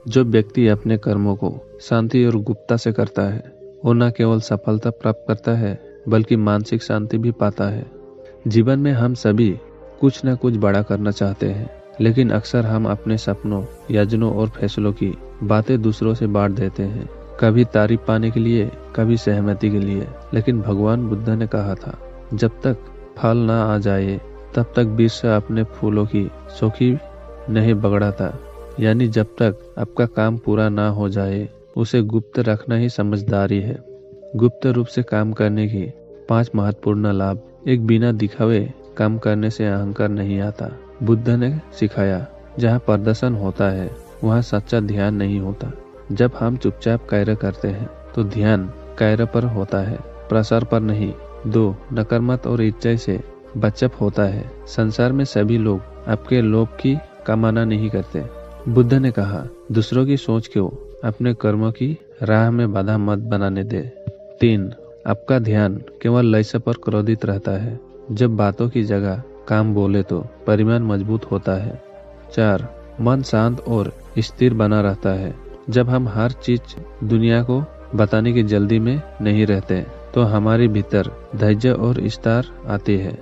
जो व्यक्ति अपने कर्मों को शांति और गुप्तता से करता है वो न केवल सफलता प्राप्त करता है बल्कि मानसिक शांति भी पाता है। जीवन में हम सभी कुछ न कुछ बड़ा करना चाहते हैं, लेकिन अक्सर हम अपने सपनों, योजनाओं और फैसलों की बातें दूसरों से बांट देते हैं, कभी तारीफ पाने के लिए, कभी सहमति के लिए। लेकिन भगवान बुद्ध ने कहा था, जब तक फल ना आ जाए तब तक बीज अपने फूलों की शोखी नहीं बगड़ाता। यानी जब तक आपका काम पूरा ना हो जाए उसे गुप्त रखना ही समझदारी है। गुप्त रूप से काम करने की 5 महत्वपूर्ण लाभ। एक, बिना दिखावे काम करने से अहंकार नहीं आता। बुद्ध ने सिखाया, जहाँ प्रदर्शन होता है वहाँ सच्चा ध्यान नहीं होता। जब हम चुपचाप कार्य करते हैं तो ध्यान कार्य पर होता है, प्रसार पर नहीं। 2, नकारात्मक और इच्छा से बचप होता है। संसार में सभी लोग आपके लोभ की कामना नहीं करते। बुद्ध ने कहा, दूसरों की सोच को अपने कर्मों की राह में बाधा मत बनाने दे। 3, आपका ध्यान केवल लक्ष्य पर क्रोधित रहता है। जब बातों की जगह काम बोले तो परिणाम मजबूत होता है। 4, मन शांत और स्थिर बना रहता है। जब हम हर चीज दुनिया को बताने की जल्दी में नहीं रहते तो हमारे भीतर धैर्य और स्थिरता आती है।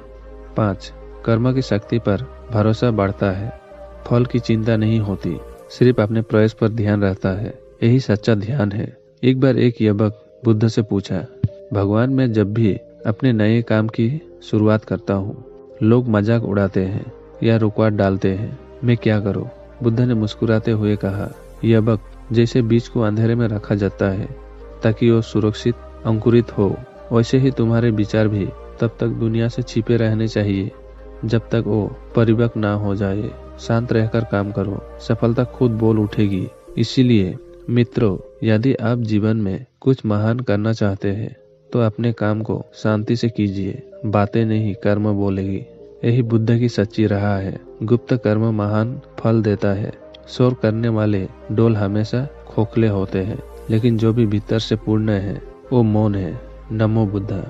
5, कर्म की शक्ति पर भरोसा बढ़ता है। फल की चिंता नहीं होती, सिर्फ अपने प्रयास पर ध्यान रहता है। यही सच्चा ध्यान है। एक बार एक युवक बुद्ध से पूछा, भगवान, मैं जब भी अपने नए काम की शुरुआत करता हूँ लोग मजाक उड़ाते हैं या रुकावट डालते हैं, मैं क्या करूँ? बुद्ध ने मुस्कुराते हुए कहा, युवक, जैसे बीज को अंधेरे में रखा जाता है ताकि वो सुरक्षित अंकुरित हो, वैसे ही तुम्हारे विचार भी तब तक दुनिया से छिपे रहने चाहिए जब तक वो परिपक्व ना हो जाए। शांत रहकर काम करो, सफलता खुद बोल उठेगी। इसीलिए मित्रों, यदि आप जीवन में कुछ महान करना चाहते हैं तो अपने काम को शांति से कीजिए। बातें नहीं, कर्म बोलेगी। यही बुद्ध की सच्ची राह है। गुप्त कर्म महान फल देता है। शोर करने वाले डोल हमेशा खोखले होते हैं, लेकिन जो भी भीतर से पूर्ण है वो मौन है। नमो बुद्धा।